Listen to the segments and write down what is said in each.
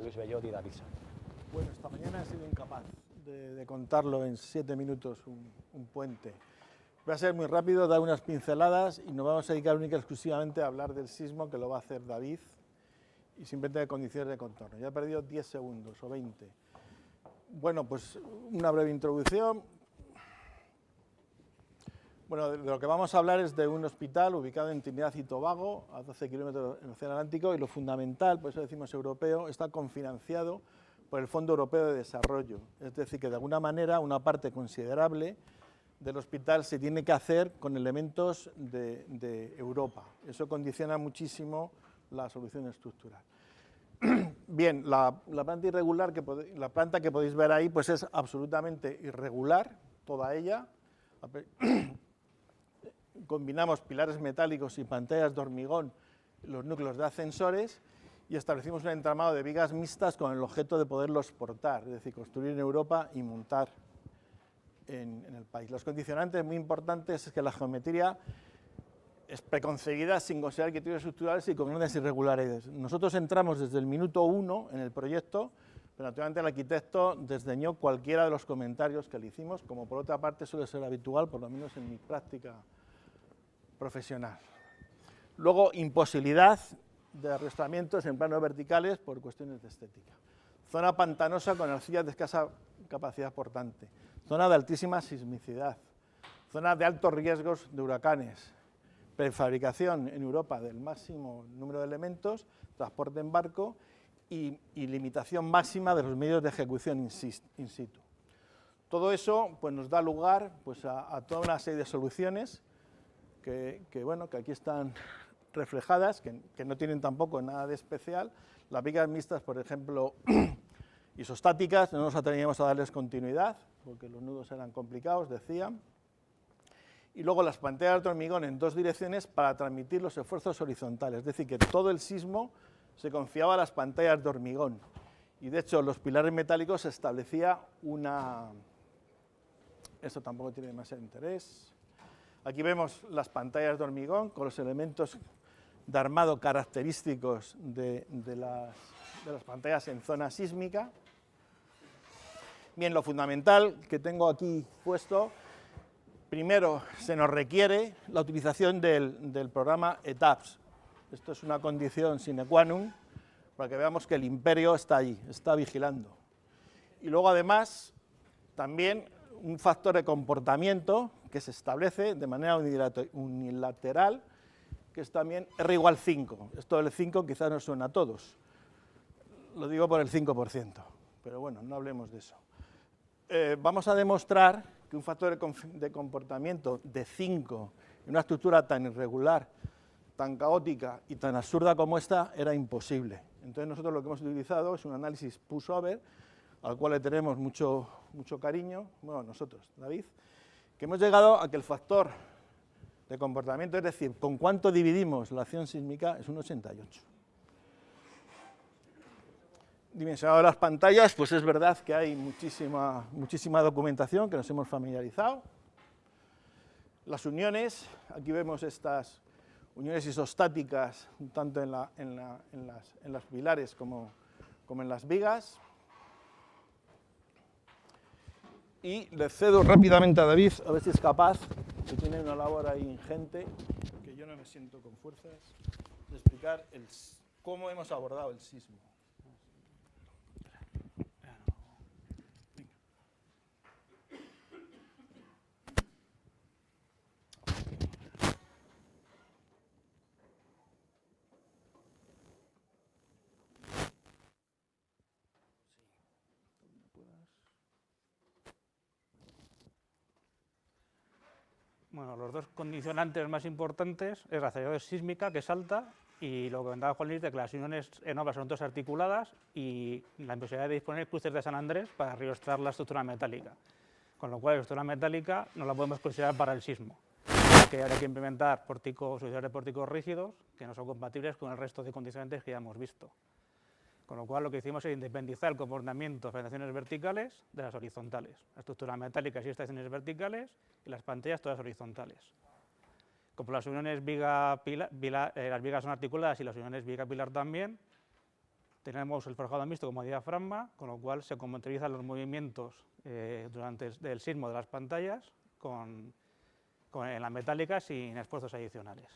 Juan Luis Bellot y David Sanz. Bueno, esta mañana he sido incapaz de contarlo en 7 minutos, un puente. Va a ser muy rápido, dar unas pinceladas y nos vamos a dedicar única y exclusivamente a hablar del sismo, que lo va a hacer David, y simplemente de condiciones de contorno. Ya he perdido 10 segundos o 20. Bueno, pues una breve introducción. Bueno, de lo que vamos a hablar es de un hospital ubicado en Trinidad y Tobago, a 12 kilómetros del Océano Atlántico, y lo fundamental, por eso decimos europeo, está cofinanciado por el Fondo Europeo de Desarrollo. Es decir, que de alguna manera una parte considerable del hospital se tiene que hacer con elementos de Europa. Eso condiciona muchísimo la solución estructural. Bien, la planta irregular, la planta que podéis ver ahí, pues es absolutamente irregular, toda ella. Combinamos pilares metálicos y pantallas de hormigón, los núcleos de ascensores, y establecimos un entramado de vigas mixtas con el objeto de poderlos portar, es decir, construir en Europa y montar en el país. Los condicionantes muy importantes es que la geometría es preconcebida sin considerar criterios estructurales y con grandes irregularidades. Nosotros entramos desde el minuto 1 en el proyecto, pero naturalmente el arquitecto desdeñó cualquiera de los comentarios que le hicimos, como por otra parte suele ser habitual, por lo menos en mi práctica profesional. Luego, imposibilidad de arrastramientos en planos verticales por cuestiones de estética. Zona pantanosa con arcillas de escasa capacidad portante. Zona de altísima sismicidad. Zona de altos riesgos de huracanes. Prefabricación en Europa del máximo número de elementos, transporte en barco y limitación máxima de los medios de ejecución in situ. Todo eso pues, nos da lugar pues, a toda una serie de soluciones que aquí están reflejadas, que no tienen tampoco nada de especial. Las vigas mixtas, por ejemplo, isostáticas, no nos atrevíamos a darles continuidad, porque los nudos eran complicados, decían. Y luego las pantallas de hormigón en dos direcciones para transmitir los esfuerzos horizontales, es decir, que todo el sismo se confiaba a las pantallas de hormigón. Y de hecho, los pilares metálicos se establecía una... Esto tampoco tiene demasiado interés. Aquí vemos las pantallas de hormigón con los elementos de armado característicos de las pantallas en zona sísmica. Bien, lo fundamental que tengo aquí puesto, primero se nos requiere la utilización del programa ETAPS. Esto es una condición sine qua non para que veamos que el imperio está ahí, está vigilando. Y luego además también un factor de comportamiento que se establece de manera unilateral, que es también R igual 5. Esto del 5 quizás nos suena a todos. Lo digo por el 5%, pero bueno, no hablemos de eso. Vamos a demostrar que un factor de comportamiento de 5 en una estructura tan irregular, tan caótica y tan absurda como esta era imposible. Entonces nosotros lo que hemos utilizado es un análisis pushover, al cual le tenemos mucho cariño, bueno, nosotros, David, que hemos llegado a que el factor de comportamiento, es decir, con cuánto dividimos la acción sísmica, es un 88. Dimensionado de las pantallas, pues es verdad que hay muchísima documentación que nos hemos familiarizado. Las uniones, aquí vemos estas uniones isostáticas, tanto en las pilares como en las vigas. Y le cedo rápidamente a David, a ver si es capaz, que tiene una labor ahí ingente, que yo no me siento con fuerzas, de explicar cómo hemos abordado el sismo. Bueno, los dos condicionantes más importantes es la aceleradora sísmica, que es alta, y lo que comentaba Juan Luis, de que las uniones en obra son todas articuladas y la imposibilidad de disponer cruces de San Andrés para reostrar la estructura metálica. Con lo cual, la estructura metálica no la podemos considerar para el sismo, que habría que implementar soluciones de pórticos rígidos que no son compatibles con el resto de condicionantes que ya hemos visto. Con lo cual, lo que hicimos es independizar el comportamiento de estaciones verticales de las horizontales. La estructura metálica sí estaciones verticales y las pantallas todas horizontales. Como las uniones las vigas son articuladas y las uniones viga-pilar también, Tenemos el forjado mixto como diafragma, con lo cual se compatibilizan los movimientos durante el sismo de las pantallas con las metálicas sin esfuerzos adicionales.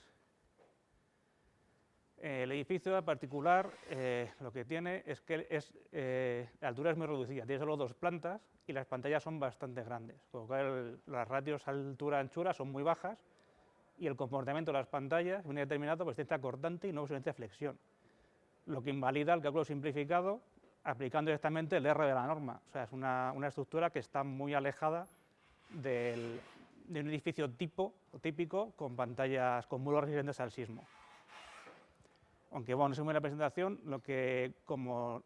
El edificio en particular lo que tiene es que la altura es muy reducida, tiene solo 2 plantas y las pantallas son bastante grandes, por lo cual las ratios altura-anchura son muy bajas y el comportamiento de las pantallas viene determinado por resistencia cortante y no por resistencia flexión, lo que invalida el cálculo simplificado aplicando directamente el R de la norma. O sea, es una estructura que está muy alejada de un edificio típico con pantallas con muros resistentes al sismo. Aunque bueno, según la presentación, como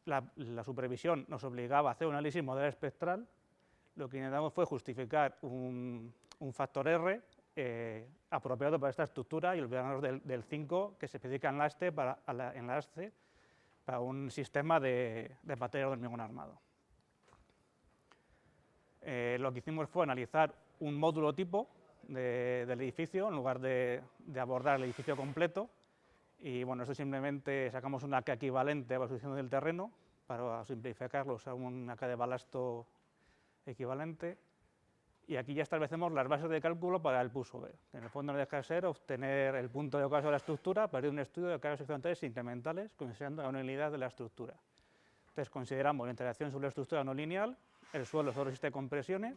la supervisión nos obligaba a hacer un análisis modelo espectral, lo que intentamos fue justificar un factor R apropiado para esta estructura y olvidarnos del 5 que se especifica en la ASTE para un sistema de pantalla de hormigón armado. Lo que hicimos fue analizar un módulo tipo del edificio en lugar de abordar el edificio completo. Y bueno, esto simplemente sacamos una K equivalente a la posición del terreno para simplificarlo, a una K de balasto equivalente. Y aquí ya establecemos las bases de cálculo para el pushover. En el fondo no deja de ser obtener el punto de ocaso de la estructura a partir de un estudio de cargas seccionales incrementales considerando la unidad de la estructura. Entonces consideramos la interacción sobre la estructura no lineal, el suelo solo resiste compresiones,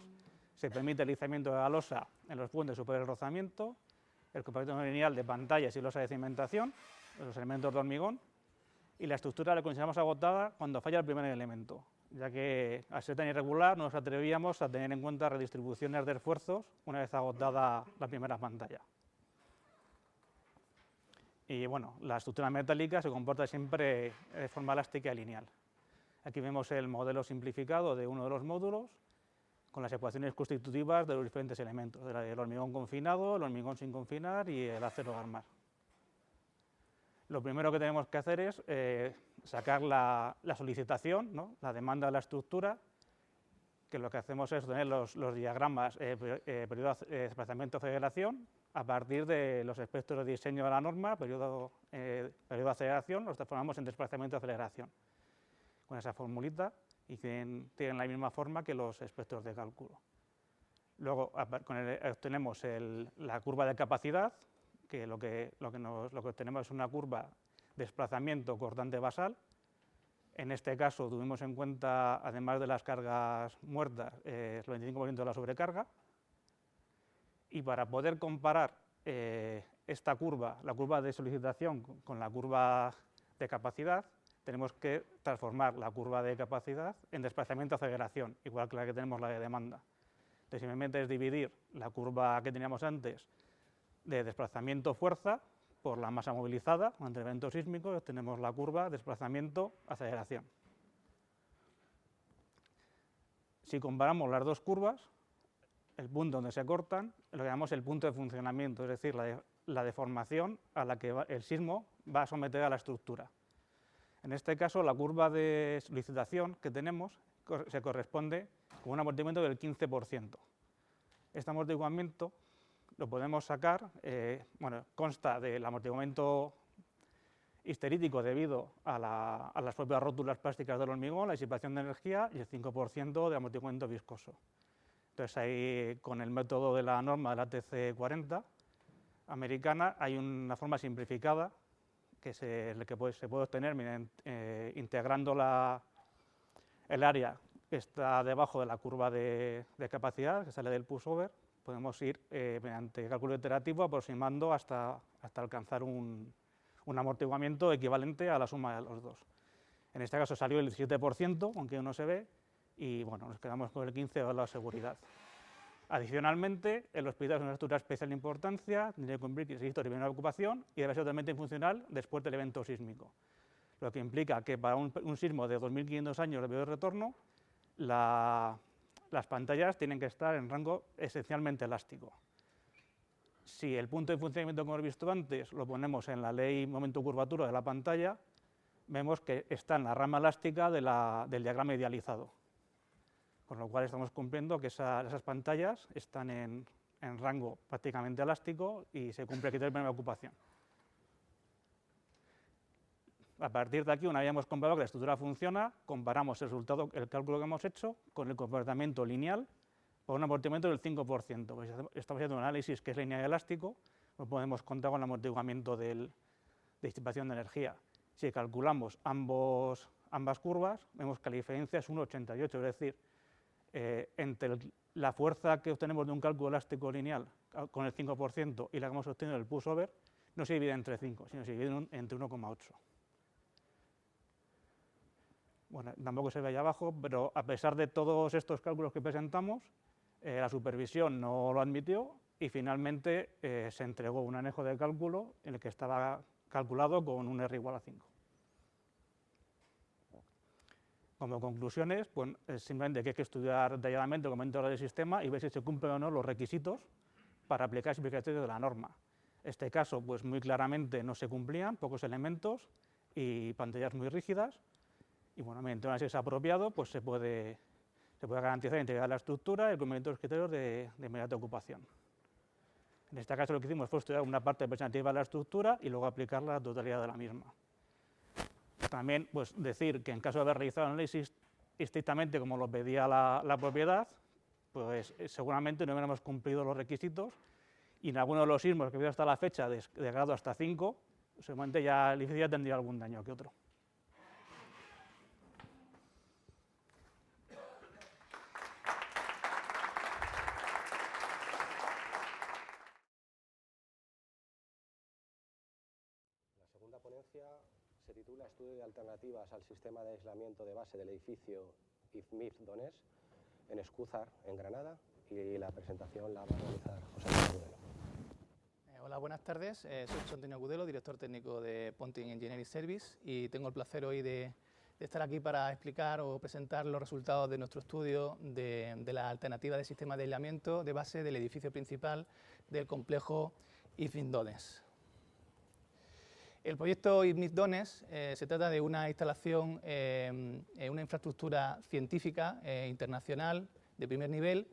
se permite el izamiento de la losa en los puentes superiores del rozamiento, el comportamiento no lineal de pantallas y losa de cimentación, los elementos de hormigón, y la estructura la consideramos agotada cuando falla el primer elemento, ya que al ser tan irregular no nos atrevíamos a tener en cuenta redistribuciones de esfuerzos una vez agotada la primera pantalla. Y bueno, la estructura metálica se comporta siempre de forma elástica y lineal. Aquí vemos el modelo simplificado de uno de los módulos, con las ecuaciones constitutivas de los diferentes elementos, el hormigón confinado, el hormigón sin confinar y el acero de armar. Lo primero que tenemos que hacer es sacar la solicitación, ¿no?, la demanda de la estructura, que lo que hacemos es obtener los diagramas periodo de desplazamiento de aceleración a partir de los espectros de diseño de la norma, periodo de aceleración, los transformamos en desplazamiento de aceleración con esa formulita y tienen la misma forma que los espectros de cálculo. Luego obtenemos la curva de capacidad, que lo que obtenemos es una curva de desplazamiento cortante basal. En este caso tuvimos en cuenta, además de las cargas muertas, el 25% de la sobrecarga. Y para poder comparar esta curva, la curva de solicitación, con la curva de capacidad, tenemos que transformar la curva de capacidad en desplazamiento de aceleración, igual que la que tenemos la de demanda. Entonces, simplemente es dividir la curva que teníamos antes de desplazamiento fuerza por la masa movilizada ante el evento sísmico y obtenemos la curva de desplazamiento aceleración. Si comparamos las dos curvas, el punto donde se cortan lo llamamos el punto de funcionamiento, es decir, la deformación a la que el sismo va a someter a la estructura. En este caso, la curva de solicitación que tenemos se corresponde con un amortiguamiento del 15%. Este amortiguamiento lo podemos sacar, consta del amortiguamiento histerítico debido a las propias rótulas plásticas del hormigón, la disipación de energía y el 5% de amortiguamiento viscoso. Entonces, ahí con el método de la norma de la TC40 americana hay una forma simplificada que se puede obtener integrando el área que está debajo de la curva de capacidad, que sale del pushover. Podemos ir mediante cálculo iterativo aproximando hasta alcanzar un amortiguamiento equivalente a la suma de los dos. En este caso salió el 17%, aunque no se ve, y bueno, nos quedamos con el 15% de la seguridad. Adicionalmente, el hospital es una estructura de especial importancia, tiene que cumplir requisitos de primera ocupación y debe ser totalmente funcional después del evento sísmico, lo que implica que para un sismo de 2.500 años de periodo de retorno, las pantallas tienen que estar en rango esencialmente elástico. Si el punto de funcionamiento, como hemos visto antes, lo ponemos en la ley momento-curvatura de la pantalla, vemos que está en la rama elástica del diagrama idealizado, con lo cual estamos cumpliendo que esas pantallas están en rango prácticamente elástico y se cumple el criterio de primera ocupación. A partir de aquí, una vez hemos comprobado que la estructura funciona, comparamos el resultado, el cálculo que hemos hecho, con el comportamiento lineal por un amortiguamiento del 5%. Pues estamos haciendo un análisis que es lineal y elástico, pues podemos contar con el amortiguamiento de disipación de energía. Si calculamos ambas curvas, vemos que la diferencia es 1,88, es decir, entre la fuerza que obtenemos de un cálculo elástico lineal con el 5% y la que hemos obtenido del pushover, no se divide entre 5, sino se divide entre 1,8. Bueno, tampoco se ve ahí abajo, pero a pesar de todos estos cálculos que presentamos, la supervisión no lo admitió y finalmente se entregó un anejo de cálculo en el que estaba calculado con un R igual a 5. Como conclusiones, pues, simplemente que hay que estudiar detalladamente el componente del sistema y ver si se cumplen o no los requisitos para aplicar el simplificatorio de la norma. En este caso, pues muy claramente no se cumplían, pocos elementos y pantallas muy rígidas. Y bueno, mediante un análisis apropiado, pues se puede garantizar la integridad de la estructura y el cumplimiento de los criterios de inmediata ocupación. En este caso lo que hicimos fue estudiar una parte representativa de la estructura y luego aplicar la totalidad de la misma. También pues, decir que en caso de haber realizado el análisis estrictamente como lo pedía la propiedad, pues seguramente no hubiéramos cumplido los requisitos y en alguno de los sismos que ha habido hasta la fecha de grado hasta 5, seguramente ya el edificio ya tendría algún daño que otro. La segunda ponencia se titula Estudio de alternativas al sistema de aislamiento de base del edificio IFMIF Donés en Escúzar, en Granada, y la presentación la va a realizar José Antonio Agudelo. Hola, buenas tardes. Soy José Antonio Agudelo, director técnico de Ponting Engineering Service, y tengo el placer hoy de estar aquí para explicar o presentar los resultados de nuestro estudio de la alternativa de sistema de aislamiento de base del edificio principal del complejo IFMIF Donés. El proyecto IFMIF Donés se trata de una instalación, una infraestructura científica internacional de primer nivel,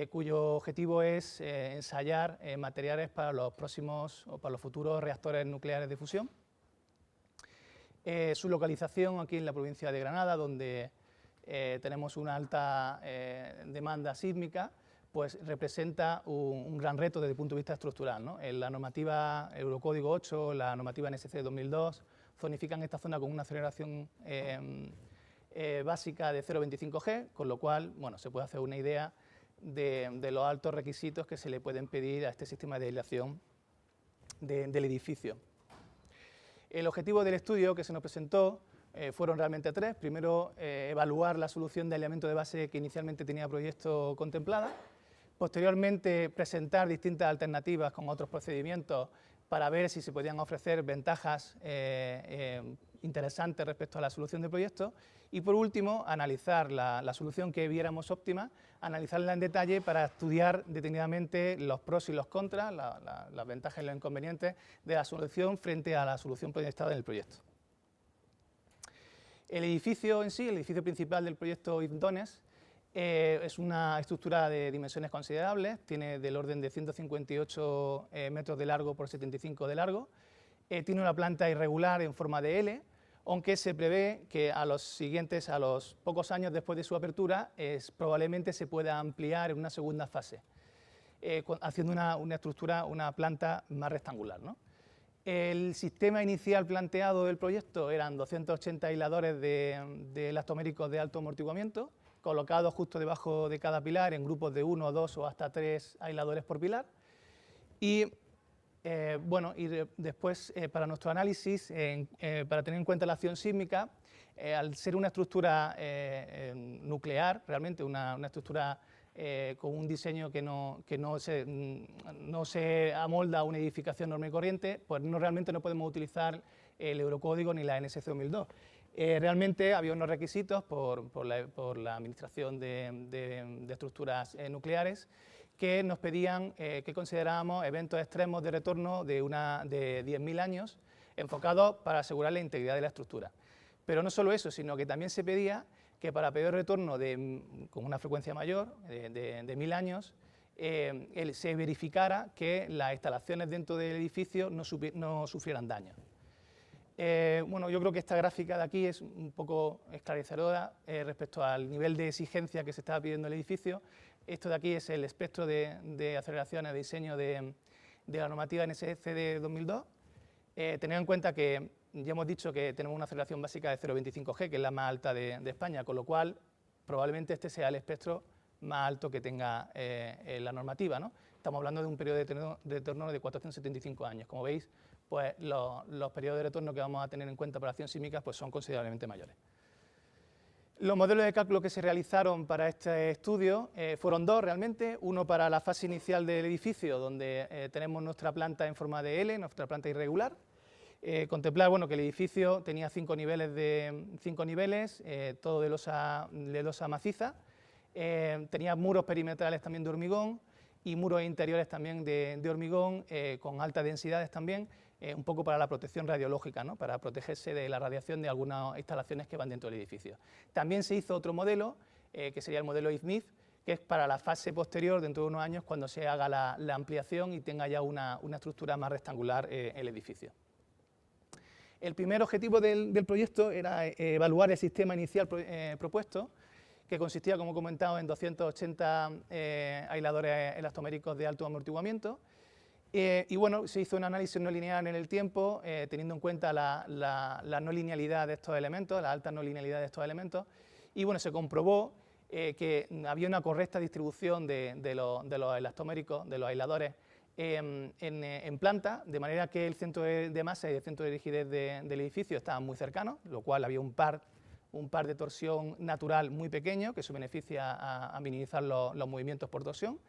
cuyo objetivo es ensayar materiales para los próximos o para los futuros reactores nucleares de fusión. Su localización aquí en la provincia de Granada, donde tenemos una alta demanda sísmica, pues representa un gran reto desde el punto de vista estructural, ¿no? En la normativa Eurocódigo 8, la normativa NSC 2002, zonifican esta zona con una aceleración básica de 0,25 G, con lo cual, bueno, se puede hacer una idea de los altos requisitos que se le pueden pedir a este sistema de aislación del edificio. El objetivo del estudio que se nos presentó fueron realmente tres. Primero, evaluar la solución de aislamiento de base que inicialmente tenía proyecto contemplada. Posteriormente, presentar distintas alternativas con otros procedimientos para ver si se podían ofrecer ventajas interesantes respecto a la solución del proyecto. Y por último, analizar la solución que viéramos óptima, analizarla en detalle para estudiar detenidamente los pros y los contras, las ventajas y los inconvenientes de la solución frente a la solución proyectada en el proyecto. El edificio en sí, el edificio principal del proyecto IFMIF Donés, es una estructura de dimensiones considerables, tiene del orden de 158 metros de largo por 75 de largo, tiene una planta irregular en forma de L, aunque se prevé que a los pocos años después de su apertura, probablemente se pueda ampliar en una segunda fase, haciendo una estructura, una planta más rectangular, ¿no? El sistema inicial planteado del proyecto eran 280 aisladores de elastoméricos de alto amortiguamiento, colocados justo debajo de cada pilar en grupos de 1, 2 o hasta 3 aisladores por pilar. Y después, para nuestro análisis, para tener en cuenta la acción sísmica, al ser una estructura nuclear, realmente una estructura con un diseño que no se amolda a una edificación normal y corriente, pues realmente no podemos utilizar el Eurocódigo ni la NSC 2002. Realmente había unos requisitos por la Administración de Estructuras Nucleares que nos pedían que considerábamos eventos extremos de retorno de 10.000 años enfocados para asegurar la integridad de la estructura. Pero no solo eso, sino que también se pedía que para periodo de retorno con una frecuencia mayor, de 1.000 años, se verificara que las instalaciones dentro del edificio no sufrieran daño. Bueno, yo creo que esta gráfica de aquí es un poco esclarecedora respecto al nivel de exigencia que se estaba pidiendo el edificio. Esto de aquí es el espectro de aceleraciones de diseño de la normativa NSC de 2002. Tened en cuenta que ya hemos dicho que tenemos una aceleración básica de 0,25G, que es la más alta de España, con lo cual probablemente este sea el espectro más alto que tenga la normativa, ¿no? Estamos hablando de un periodo de retorno de 475 años. Como veis, pues los periodos de retorno que vamos a tener en cuenta para acción sísmica pues son considerablemente mayores. Los modelos de cálculo que se realizaron para este estudio fueron dos realmente, uno para la fase inicial del edificio, donde tenemos nuestra planta en forma de L, nuestra planta irregular. Contemplar bueno, que el edificio tenía 5 niveles, todo de losa maciza, tenía muros perimetrales también de hormigón y muros interiores también de hormigón con altas densidades también, un poco para la protección radiológica, ¿no? Para protegerse de la radiación de algunas instalaciones que van dentro del edificio. También se hizo otro modelo, que sería el modelo IFMIF, que es para la fase posterior, dentro de unos años, cuando se haga la ampliación y tenga ya una estructura más rectangular el edificio. El primer objetivo del proyecto era evaluar el sistema inicial propuesto, que consistía, como he comentado, en 280 aisladores elastoméricos de alto amortiguamiento. Y bueno, se hizo un análisis no lineal en el tiempo, teniendo en cuenta la no linealidad de estos elementos, la alta no linealidad de estos elementos, y bueno, se comprobó que había una correcta distribución de los elastoméricos, de los aisladores, en planta, de manera que el centro de masa y el centro de rigidez del edificio estaban muy cercanos, lo cual había un par de torsión natural muy pequeño que se beneficia a minimizar los movimientos por torsión.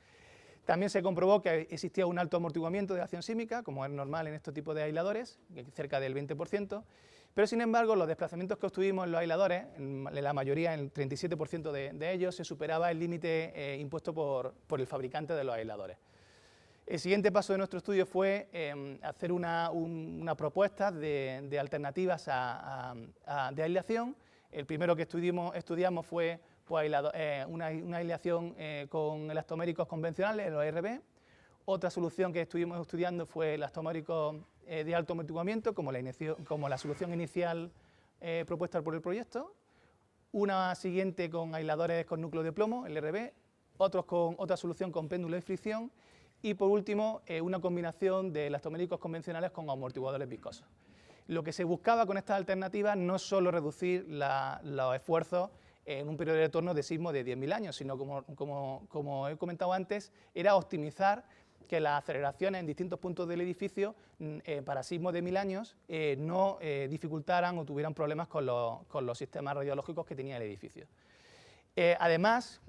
También se comprobó que existía un alto amortiguamiento de acción sísmica, como es normal en este tipo de aisladores, cerca del 20%, pero sin embargo los desplazamientos que obtuvimos en los aisladores, en la mayoría, en el 37% de ellos, se superaba el límite impuesto por el fabricante de los aisladores. El siguiente paso de nuestro estudio fue hacer una propuesta de alternativas de aislación. El primero que estudiamos fue pues, una aislación con elastoméricos convencionales, los ARB. Otra solución que estuvimos estudiando fue elastoméricos de alto amortiguamiento, como la solución inicial propuesta por el proyecto. Una siguiente con aisladores con núcleo de plomo, el RB. Otra solución con péndulo de fricción. Y por último, una combinación de elastoméricos convencionales con amortiguadores viscosos. Lo que se buscaba con estas alternativas no es solo reducir los esfuerzos en un periodo de retorno de sismo de 10.000 años, sino, como he comentado antes, era optimizar que las aceleraciones en distintos puntos del edificio para sismos de 1000 años no dificultaran o tuvieran problemas con los sistemas radiológicos que tenía el edificio. Además,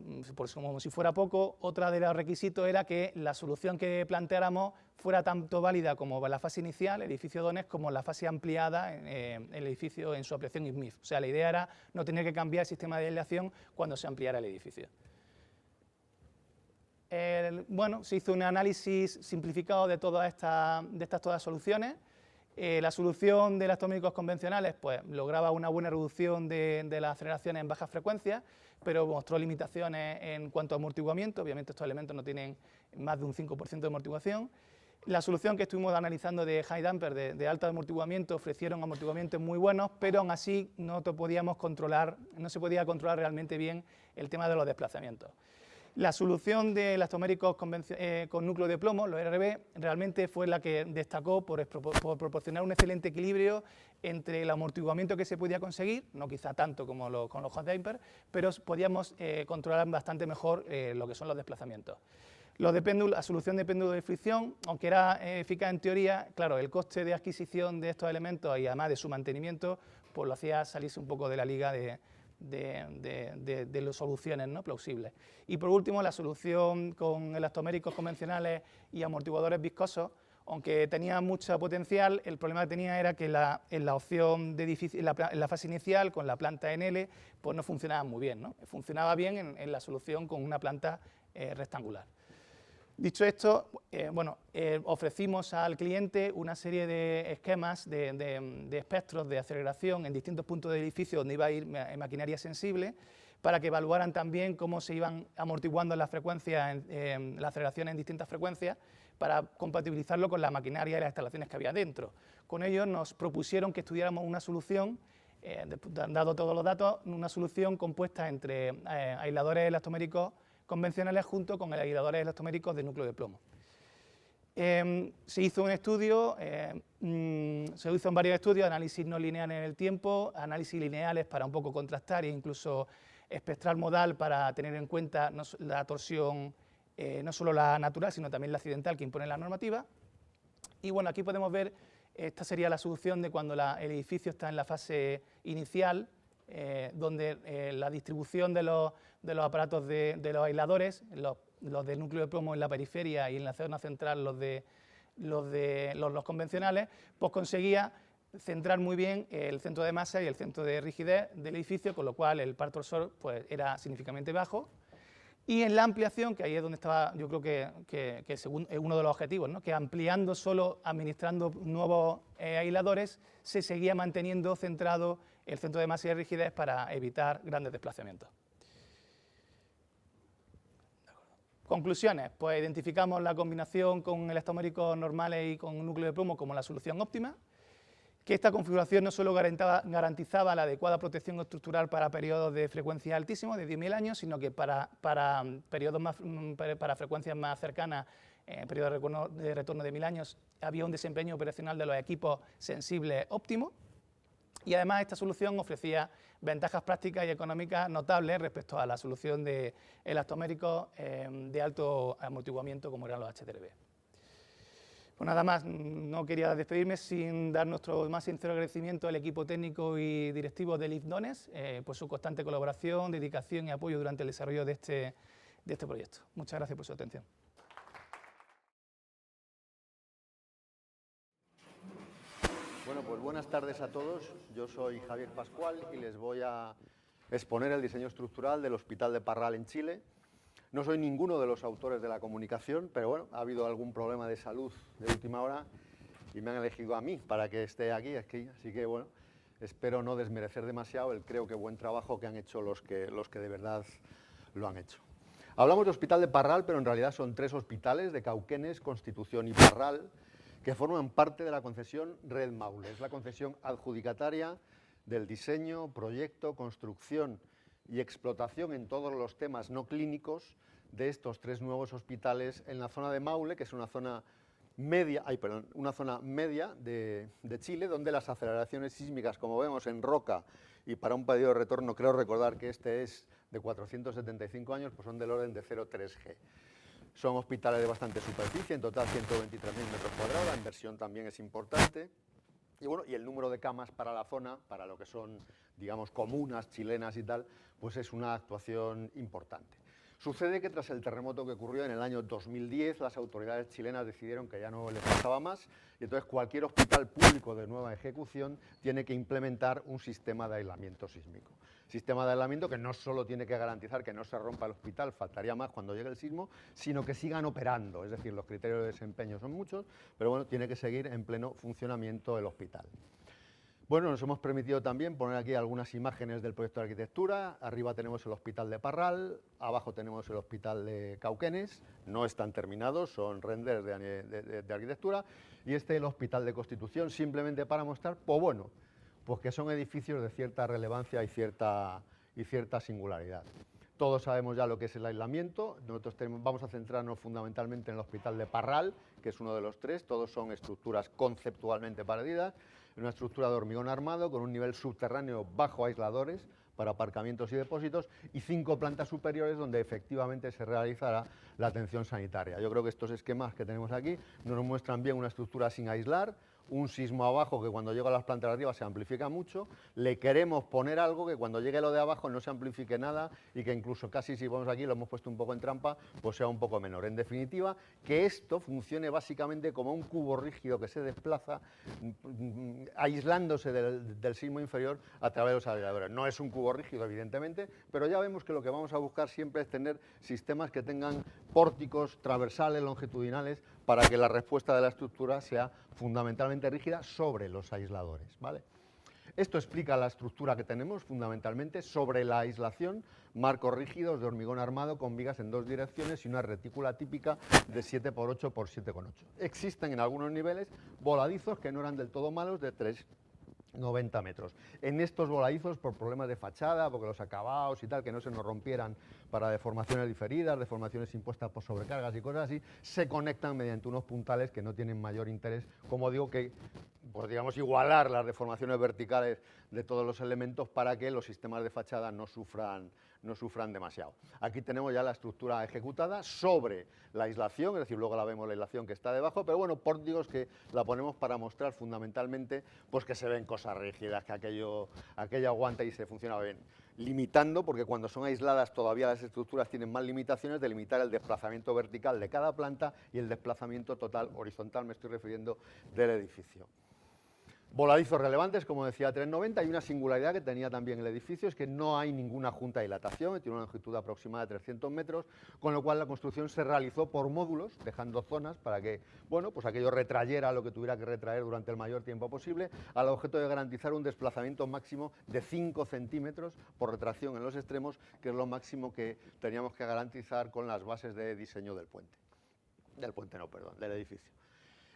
como si fuera poco, otra de los requisitos era que la solución que planteáramos fuera tanto válida como la fase inicial, el edificio Donés, como la fase ampliada, el edificio en su ampliación IFMIF. O sea, la idea era no tener que cambiar el sistema de aislación cuando se ampliara el edificio. Bueno, se hizo un análisis simplificado de todas estas soluciones. La solución de elastoméricos convencionales pues, lograba una buena reducción de las aceleraciones en bajas frecuencias, pero mostró limitaciones en cuanto a amortiguamiento. Obviamente estos elementos no tienen más de un 5% de amortiguación. La solución que estuvimos analizando de high damper, de alto amortiguamiento, ofrecieron amortiguamientos muy buenos, pero aún así no se podía controlar realmente bien el tema de los desplazamientos. La solución de elastoméricos con núcleo de plomo, los RB, realmente fue la que destacó por proporcionar un excelente equilibrio entre el amortiguamiento que se podía conseguir, no quizá tanto como con los hot damper, pero podíamos controlar bastante mejor lo que son los desplazamientos. La solución de péndulo de fricción, aunque era eficaz en teoría, claro, el coste de adquisición de estos elementos y además de su mantenimiento, pues lo hacía salirse un poco de la liga de las soluciones, ¿no?, plausibles. Y por último, la solución con elastoméricos convencionales y amortiguadores viscosos, aunque tenía mucho potencial, el problema que tenía era que en la opción de edificio, en la fase inicial, con la planta en L, pues no funcionaba muy bien, ¿no? Funcionaba bien en la solución con una planta rectangular. Dicho esto, ofrecimos al cliente una serie de esquemas de espectros de aceleración en distintos puntos del edificio donde iba a ir maquinaria sensible para que evaluaran también cómo se iban amortiguando las frecuencias, las aceleraciones en distintas frecuencias, para compatibilizarlo con la maquinaria y las instalaciones que había dentro. Con ellos nos propusieron que estudiáramos una solución, dado todos los datos, una solución compuesta entre aisladores elastoméricos convencionales junto con aisladores elastoméricos de núcleo de plomo. Se hizo un estudio, se hizo en varios estudios, análisis no lineales en el tiempo, análisis lineales para un poco contrastar e incluso espectral modal para tener en cuenta la torsión, no solo la natural, sino también la accidental que impone la normativa. Y bueno, aquí podemos ver, esta sería la solución de cuando el edificio está en la fase inicial, donde la distribución de los aparatos de los aisladores, los del núcleo de plomo en la periferia y en la zona central los convencionales, pues conseguía centrar muy bien el centro de masa y el centro de rigidez del edificio, con lo cual el par torsor pues, era significativamente bajo. Y en la ampliación, que ahí es donde estaba, yo creo que es uno de los objetivos, ¿no? Que ampliando solo, administrando nuevos aisladores, se seguía manteniendo centrado el centro de masa y de rigidez para evitar grandes desplazamientos. Conclusiones, pues identificamos la combinación con elastoméricos normales y con núcleo de plomo como la solución óptima, que esta configuración no solo garantizaba la adecuada protección estructural para periodos de frecuencia altísimos, de 10.000 años, sino que para frecuencias más cercanas, periodos de retorno de 1.000 años, había un desempeño operacional de los equipos sensibles óptimo. Y además esta solución ofrecía ventajas prácticas y económicas notables respecto a la solución de elastoméricos de alto amortiguamiento como eran los HTLB. Pues nada más, no quería despedirme sin dar nuestro más sincero agradecimiento al equipo técnico y directivo del IF Doness por su constante colaboración, dedicación y apoyo durante el desarrollo de este proyecto. Muchas gracias por su atención. Bueno, pues buenas tardes a todos. Yo soy Javier Pascual y les voy a exponer el diseño estructural del Hospital de Parral en Chile. No soy ninguno de los autores de la comunicación, pero bueno, ha habido algún problema de salud de última hora y me han elegido a mí para que esté aquí, así que bueno, espero no desmerecer demasiado el creo que buen trabajo que han hecho los que de verdad lo han hecho. Hablamos de Hospital de Parral, pero en realidad son 3 hospitales de Cauquenes, Constitución y Parral, que forman parte de la concesión Red Maule. Es la concesión adjudicataria del diseño, proyecto, construcción y explotación en todos los temas no clínicos de estos 3 nuevos hospitales en la zona de Maule, que es una zona media, de Chile, donde las aceleraciones sísmicas, como vemos en roca, y para un periodo de retorno, creo recordar que este es de 475 años, pues son del orden de 0,3 G. Son hospitales de bastante superficie, en total 123.000 metros cuadrados, la inversión también es importante. Y bueno, y el número de camas para la zona, para lo que son, digamos, comunas chilenas y tal, pues es una actuación importante. Sucede que tras el terremoto que ocurrió en el año 2010, las autoridades chilenas decidieron que ya no les bastaba más y entonces cualquier hospital público de nueva ejecución tiene que implementar un sistema de aislamiento sísmico. Sistema de aislamiento que no solo tiene que garantizar que no se rompa el hospital, faltaría más cuando llegue el sismo, sino que sigan operando, es decir, los criterios de desempeño son muchos, pero bueno, tiene que seguir en pleno funcionamiento el hospital. Bueno, nos hemos permitido también poner aquí algunas imágenes del proyecto de arquitectura. Arriba tenemos el Hospital de Parral, abajo tenemos el Hospital de Cauquenes, no están terminados, son renders de arquitectura, y este el Hospital de Constitución, simplemente para mostrar, pues bueno, pues que son edificios de cierta relevancia y cierta singularidad. Todos sabemos ya lo que es el aislamiento, nosotros vamos a centrarnos fundamentalmente en el Hospital de Parral, que es uno de los 3, todos son estructuras conceptualmente parecidas, una estructura de hormigón armado con un nivel subterráneo bajo aisladores para aparcamientos y depósitos y 5 plantas superiores donde efectivamente se realizará la atención sanitaria. Yo creo que estos esquemas que tenemos aquí nos muestran bien una estructura sin aislar, un sismo abajo que cuando llega a las plantas de arriba se amplifica mucho, le queremos poner algo que cuando llegue lo de abajo no se amplifique nada y que incluso casi si vamos aquí, lo hemos puesto un poco en trampa, pues sea un poco menor. En definitiva, que esto funcione básicamente como un cubo rígido que se desplaza aislándose del sismo inferior a través de los aisladores. No es un cubo rígido, evidentemente, pero ya vemos que lo que vamos a buscar siempre es tener sistemas que tengan pórticos transversales, longitudinales, para que la respuesta de la estructura sea fundamentalmente rígida sobre los aisladores, ¿vale? Esto explica la estructura que tenemos fundamentalmente sobre la aislación, marcos rígidos de hormigón armado con vigas en dos direcciones y una retícula típica de 7 por 8 por 7,8. Existen en algunos niveles voladizos que no eran del todo malos de 3,90 metros. En estos voladizos, por problemas de fachada, porque los acabados y tal, que no se nos rompieran para deformaciones diferidas, deformaciones impuestas por sobrecargas y cosas así, se conectan mediante unos puntales que no tienen mayor interés, como digo, que pues digamos igualar las deformaciones verticales de todos los elementos para que los sistemas de fachada no sufran demasiado. Aquí tenemos ya la estructura ejecutada sobre la aislación, es decir, luego la vemos la aislación que está debajo, pero bueno, pórtigos que la ponemos para mostrar fundamentalmente pues que se ven cosas rígidas, que aquello aguanta y se funciona bien. Limitando, porque cuando son aisladas todavía las estructuras tienen más limitaciones, de limitar el desplazamiento vertical de cada planta y el desplazamiento total horizontal, me estoy refiriendo, del edificio. Voladizos relevantes, como decía, 3,90, y una singularidad que tenía también el edificio es que no hay ninguna junta de dilatación, tiene una longitud aproximada de 300 metros, con lo cual la construcción se realizó por módulos, dejando zonas para que, bueno, pues aquello retrayera lo que tuviera que retraer durante el mayor tiempo posible, al objeto de garantizar un desplazamiento máximo de 5 centímetros por retracción en los extremos, que es lo máximo que teníamos que garantizar con las bases de diseño del puente. Del edificio.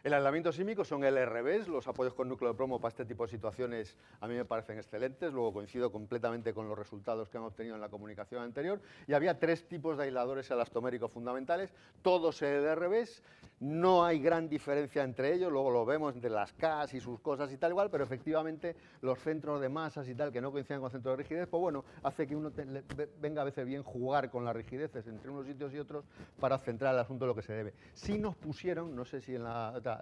El aislamiento sísmico son LRBs, los apoyos con núcleo de plomo para este tipo de situaciones a mí me parecen excelentes, luego coincido completamente con los resultados que han obtenido en la comunicación anterior, y había 3 tipos de aisladores elastoméricos fundamentales, todos LRBs, no hay gran diferencia entre ellos, luego lo vemos entre las CAS y sus cosas y tal igual, pero efectivamente los centros de masas y tal que no coinciden con centros de rigidez, pues bueno, hace que uno venga a veces bien jugar con las rigideces entre unos sitios y otros para centrar el asunto en lo que se debe. Si nos pusieron, no sé si en la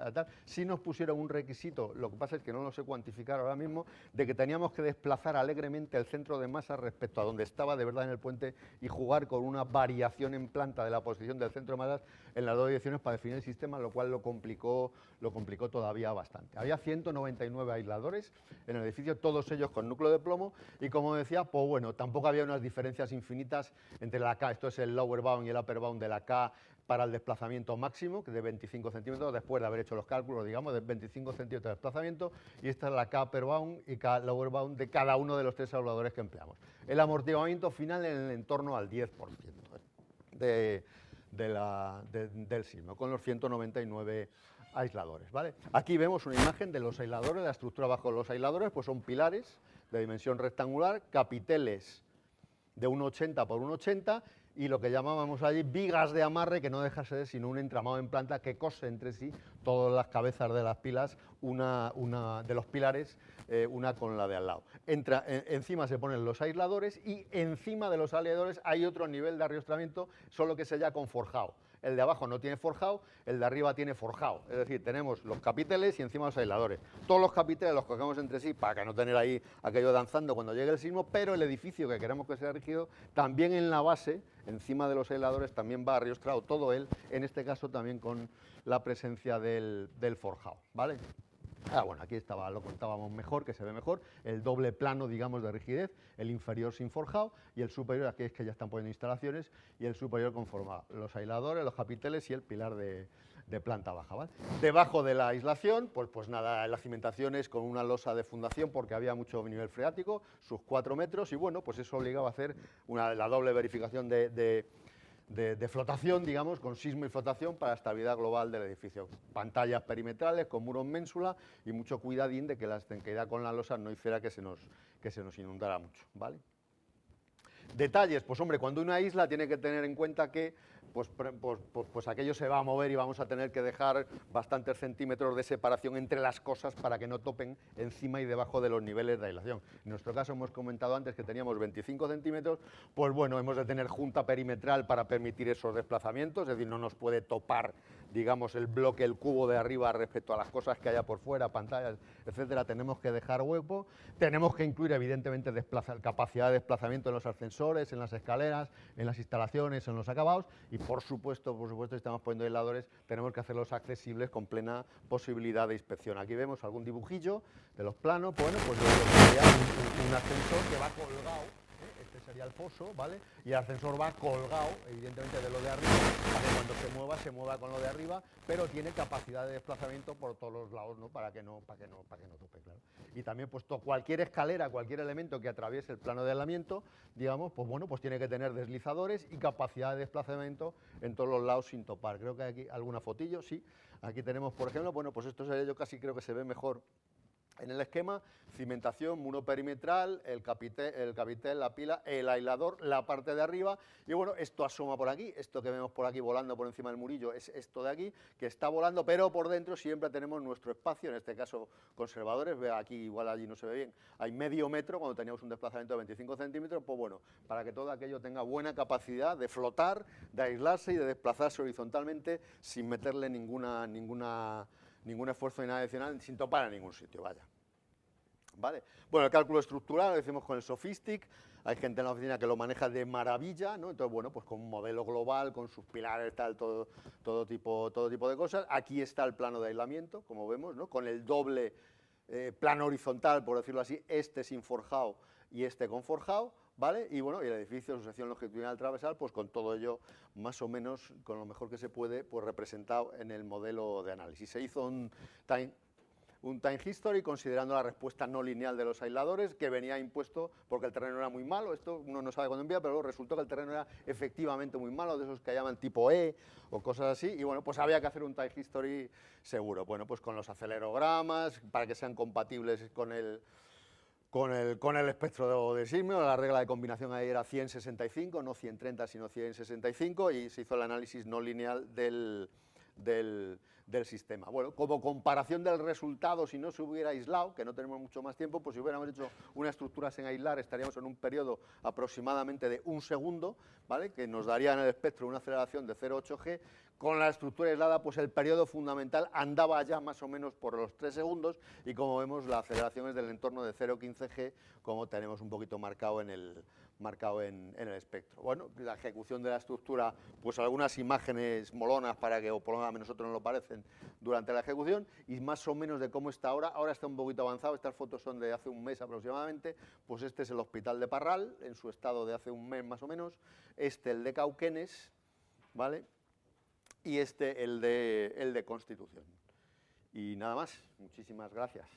sí nos pusieron un requisito, lo que pasa es que no lo sé cuantificar ahora mismo, de que teníamos que desplazar alegremente el centro de masa respecto a donde estaba de verdad en el puente y jugar con una variación en planta de la posición del centro de masas en las dos direcciones para definir el sistema, lo cual lo complicó todavía bastante. Había 199 aisladores en el edificio, todos ellos con núcleo de plomo, y como decía, pues bueno, tampoco había unas diferencias infinitas entre la K, esto es el lower bound y el upper bound de la K, para el desplazamiento máximo, que de 25 centímetros, después de haber hecho los cálculos, digamos, de 25 centímetros de desplazamiento, y esta es la K upper bound y K lower bound de cada uno de los 3 aisladores que empleamos. El amortiguamiento final en el entorno al 10% del sismo, con los 199 aisladores, ¿vale? Aquí vemos una imagen de los aisladores, la estructura bajo los aisladores, pues son pilares de dimensión rectangular, capiteles de 1,80 por 1,80, y lo que llamábamos allí vigas de amarre, que no deja de ser sino un entramado en planta que cose entre sí todas las cabezas de las pilas, de los pilares, una con la de al lado. Encima se ponen los aisladores y encima de los aisladores hay otro nivel de ariostramiento, solo que sella con forjado. El de abajo no tiene forjado, el de arriba tiene forjado. Es decir, tenemos los capiteles y encima los aisladores. Todos los capiteles los cogemos entre sí para que no tener ahí aquello danzando cuando llegue el sismo, pero el edificio que queremos que sea rígido, también en la base, encima de los aisladores, también va ariostrado todo él, en este caso también con la presencia del forjado, ¿vale? Bueno, aquí estaba, lo contábamos mejor, que se ve mejor, el doble plano, digamos, de rigidez, el inferior sin forjado y el superior, aquí es que ya están poniendo instalaciones, y el superior con forjado, los aisladores, los capiteles y el pilar de planta baja, ¿vale? Debajo de la aislación, pues nada, las cimentaciones con una losa de fundación porque había mucho nivel freático, sus 4 metros, y bueno, pues eso obligaba a hacer la doble verificación de flotación, digamos, con sismo y flotación para la estabilidad global del edificio. Pantallas perimetrales con muros ménsula y mucho cuidadín de que la estanqueidad con la losa no hiciera que se nos inundara mucho, ¿vale? Detalles, pues hombre, cuando una isla tiene que tener en cuenta que pues aquello se va a mover y vamos a tener que dejar bastantes centímetros de separación entre las cosas para que no topen encima y debajo de los niveles de aislación. En nuestro caso hemos comentado antes que teníamos 25 centímetros, pues bueno, hemos de tener junta perimetral para permitir esos desplazamientos, es decir, no nos puede topar, digamos, el bloque, el cubo de arriba respecto a las cosas que haya por fuera, pantallas, etcétera. Tenemos que dejar hueco, tenemos que incluir evidentemente capacidad de desplazamiento en los ascensores, en las escaleras, en las instalaciones, en los acabados, y por supuesto, si estamos poniendo aisladores, tenemos que hacerlos accesibles con plena posibilidad de inspección. Aquí vemos algún dibujillo de los planos, bueno, pues sería un ascensor que va colgado, este sería el foso, ¿vale? Y el ascensor va colgado, evidentemente, de lo de arriba, para que cuando se mueva con lo de arriba, pero tiene capacidad de desplazamiento por todos los lados, ¿no? Para que no tope, claro. y también pues cualquier escalera, cualquier elemento que atraviese el plano de aislamiento, digamos, pues bueno, pues tiene que tener deslizadores y capacidad de desplazamiento en todos los lados sin topar. Creo que hay aquí alguna fotillo, sí. Aquí tenemos, por ejemplo, bueno, pues esto yo casi creo que se ve mejor en el esquema: cimentación, muro perimetral, el capitel, la pila, el aislador, la parte de arriba, y bueno, esto asoma por aquí, esto que vemos por aquí volando por encima del murillo es esto de aquí, que está volando, pero por dentro siempre tenemos nuestro espacio, en este caso conservadores, ve aquí, igual allí no se ve bien, hay medio metro cuando teníamos un desplazamiento de 25 centímetros, pues bueno, para que todo aquello tenga buena capacidad de flotar, de aislarse y de desplazarse horizontalmente sin meterle ningún esfuerzo ni nada adicional, sin topar en ningún sitio, vaya. ¿Vale? Bueno, el cálculo estructural lo decimos con el Sofistic, hay gente en la oficina que lo maneja de maravilla, ¿no? Entonces, bueno, pues con un modelo global, con sus pilares, tal, todo tipo de cosas. Aquí está el plano de aislamiento, como vemos, ¿no? Con el doble plano horizontal, por decirlo así, este sin forjado y este con forjado, ¿vale? Y bueno, y el edificio, su sección longitudinal transversal, pues con todo ello, más o menos, con lo mejor que se puede, pues representado en el modelo de análisis. Se hizo un time history considerando la respuesta no lineal de los aisladores, que venía impuesto porque el terreno era muy malo. Esto uno no sabe cuándo envía, pero resultó que el terreno era efectivamente muy malo, de esos que llaman tipo E o cosas así, y bueno, pues había que hacer un time history seguro. Bueno, pues con los acelerogramas, para que sean compatibles con el espectro de sísmico. La regla de combinación ahí era 100-65, no 100-30, sino 100-65, y se hizo el análisis no lineal del sistema. Bueno, como comparación del resultado, si no se hubiera aislado, que no tenemos mucho más tiempo, pues si hubiéramos hecho una estructura sin aislar, estaríamos en un periodo aproximadamente de 1 segundo, ¿vale? Que nos daría en el espectro una aceleración de 0,8 G. Con la estructura aislada, pues el periodo fundamental andaba ya más o menos por los 3 segundos, y como vemos, la aceleración es del entorno de 0,15 G, como tenemos un poquito marcado en el espectro. Bueno, la ejecución de la estructura, pues algunas imágenes molonas para que, o por lo menos a nosotros nos lo parecen, durante la ejecución, y más o menos de cómo está ahora. Ahora está un poquito avanzado, estas fotos son de hace un mes aproximadamente. Pues este es el Hospital de Parral, en su estado de hace un mes más o menos, este el de Cauquenes, ¿vale? Y este el de Constitución. Y nada más, muchísimas gracias.